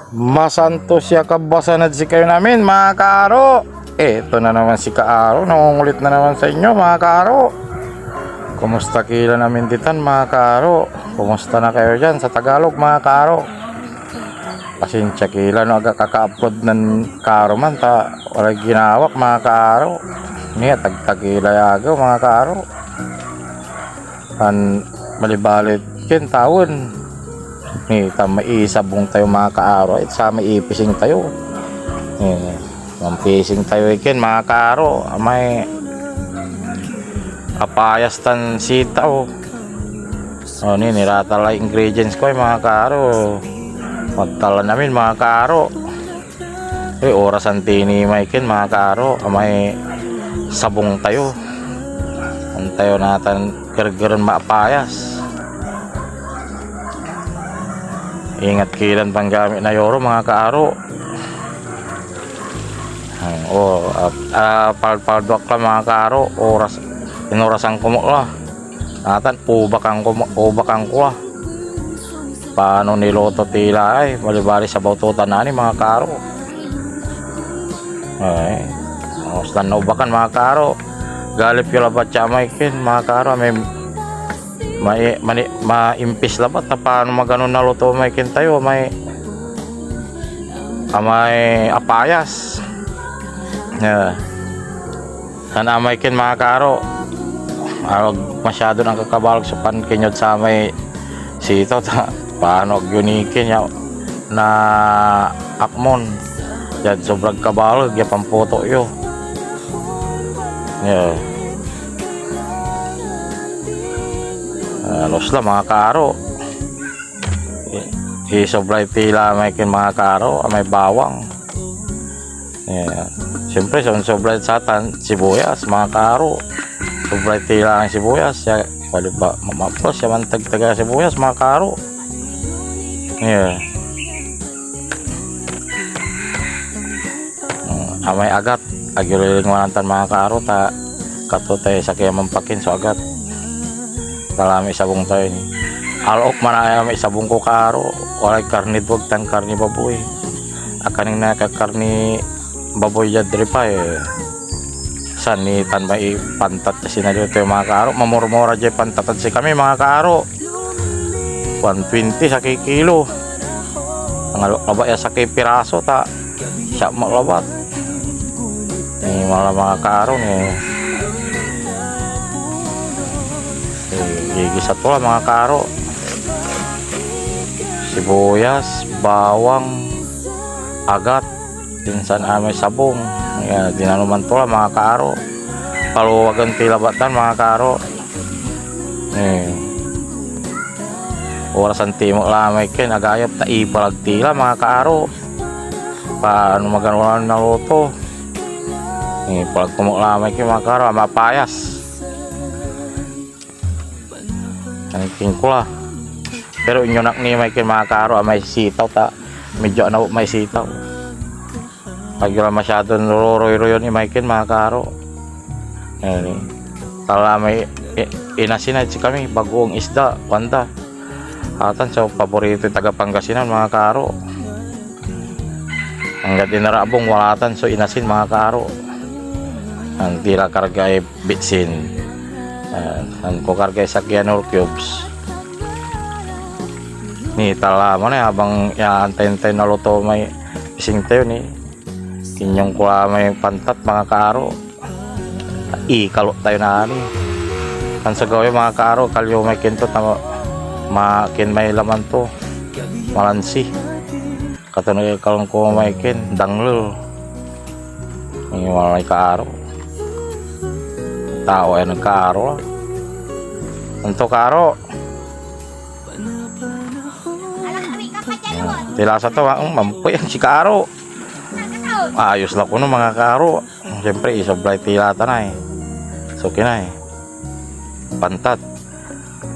Masanto siya kabasanad si kayo namin mga kaaro. Ito na naman si Kaaro, nangungulit na naman sa inyo mga kaaro. Kumusta kila namin ditan mga kaaro? Kumusta na kayo dyan sa Tagalog mga kaaro? Pasensya kila no aga kaka-upload ng kaaro man ta wala ginawak mga kaaro. Niya tagtagila yagaw mga kaaro. Kan malibalit kin taon. Ni maisabong tayo mga kaaro at sa maipising tayo. Mampising tayo ikin mga kaaro. May apayas tan sitaw. Ni niratala ingredients ko mga kaaro. Magtala namin mga kaaro. Orasan tini maikin mga kaaro. May sabong tayo. Antayo natin gergeran maapayas. Ingat kilan panggamit na yoro mga kaaro. Palpaldok lang mga kaaro. Inorasan kumok lah. Natan ubakang ko lah. Paano niloto tila ay malibali sa baututan na ni mga kaaro. Stan na ubakan mga kaaro. Galip yung labat siya maikin mga kaaro. Maimpis labat na paano maganon na luto maikin tayo. May apayas. Sana maikin mga kaaro. Masyado nang kakabalog sa pankinyod sa may sito ta. Paano gyunikin ya na akmon. Yan sobrang kabalog ya pampoto yo. Los lang mga kaaro. Sobrang tila may kin mga kaaro. May bawang. Siyempre sobrang satan sibuyas mga kaaro. Sobrang tila ang sibuyas. Bali ba mamapos siya man tagtaga sibuyas mga kaaro. Amay agat agiling wanantan mga kaaro ta katutay sa kaya mampakin so agat kalami sabong tayo ni alok manaya may sabong ko kaaro walay karni wag tan karni baboy akaning nakakarni baboy jadri pa sanitan may pantat kasi na dito mga kaaro mamurmura jay pantatan si kami mga kaaro 120 sa kilo ang alok sa kay piraso ta siya malabat mga kaaro gigisa to lang mga kaaro sibuyas, bawang, agat dinsan amay sabong dinanuman to lang mga kaaro paluwagan tilabatan mga kaaro orasan timok lamay ken agayap ta ipalag tila mga kaaro paano maganulan na luto palag tumok lamay ken mga kaaro mapayas king ko lah pero inyo nak ni may kin mga kaaro may sitaw ta medyo na may sitaw pag yun masyado nuroy-roy ni may kin mga kaaro tala may inasinad si kami bagoong isda wanda atan sa paborito taga Pangasinan mga kaaro hanggang dinarabong walatan so inasin mga kaaro ang tila kargay bitsin ang ko kargay sakyanol cubes ni tala mo na habang antay-antay na luto may ising tayo ni kinyong kula may pantat mga kaaro ikalo tayo na ani kan sa gawin mga kaaro kalyo may kinto makin may laman to malansi katunay kalong ko may kin danglul yung malay kaaro tao ay nagkaaro anto kaaro tilasa to mampoy ang si kaaro ayos lang ko no mga kaaro siyempre isoblay tilata na so kinay pantat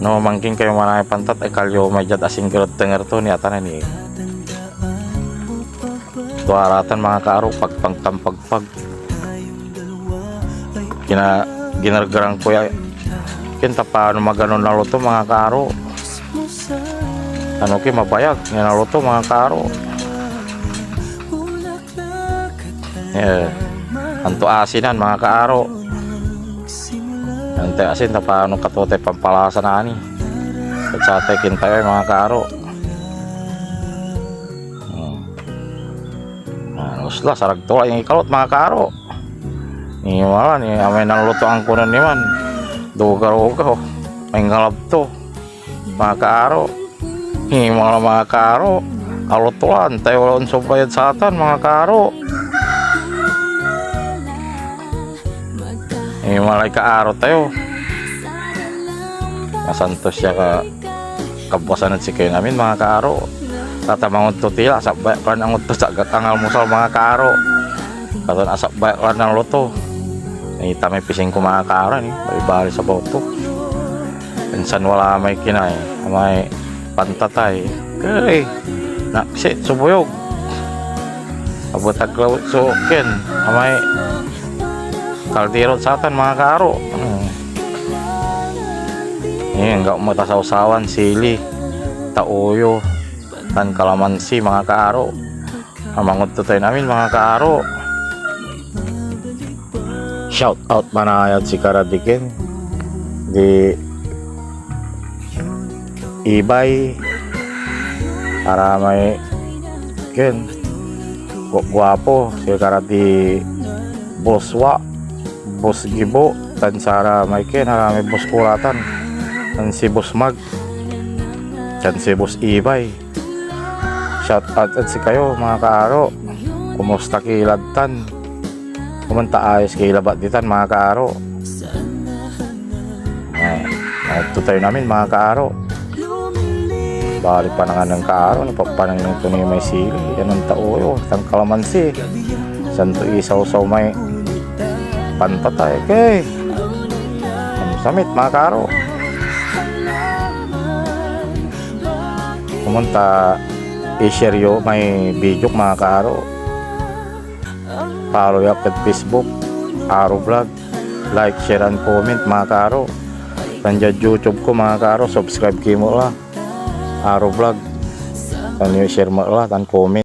no mangking kayo manay pantat ay kalyo may jad asing kirot tenger to ni atan ni tuaratan mga kaaro pagpangtampagpag ginargarang ko ya kinta paano maganon na luto mga kaaro ano ki mabayag nga naluto mga kaaro Anto asinan mga kaaro. Ante asin na paano katote pampalasa na ani. At sa atin tayo mga kaaro. Usla sarag to yung ikalot mga kaaro. Wala ni amay nang luto ang kunan ni man. Dugar-ugaw. May ngalab to. Mga kaaro. Mga kaaro. Alutuan tayo wala unsong bayad sa atan mga kaaro. Malay kaaro tayo. Masantos siya kabukasan at sikay namin mga kaaro. Tatamangon to tila asap bayak lang ang luto sa gatangal musal mga kaaro. Katon asap bayak lang ang luto. Nangita may pising ko mga kaaro ni bali sa boto. Minsan wala may kinay, may pantatay. Kay naksit subuyog. Abotag lawot so ken may kaldero sa atan mga kaaro. Enggak mo tasaw-sawan sili, tauyo, tan kalamansi mga kaaro. Amangot to tayo namin mga kaaro. Shout out manayad si Karadikin di Ibay para may ken guwapo si Karadi Boswa Bos Gibo tan Sara may ken harami Bos Kuratan tan si Bos Mag tan si Bos Ibay. Shout out at si kayo mga kaaro. Kumusta kilad tan? Kumanta ayos kay labat ditan mga kaaro. Ito tayo namin mga kaaro. Balik pa na nga ng kaaro. Napapanang ng tunay may sili. Yan ang tauyo. Tan kalamansi. Santo isaw-saw may pantatay. Okay. Samit mga kaaro. Kumunta i-share yo may video mga kaaro. Follow up at Facebook Aro Vlog. Like, share, and comment mga kaaro. Nandiyan YouTube ko mga kaaro. Subscribe kayo mo lang Aro Vlog. Tanyo share mo lang, tan comment.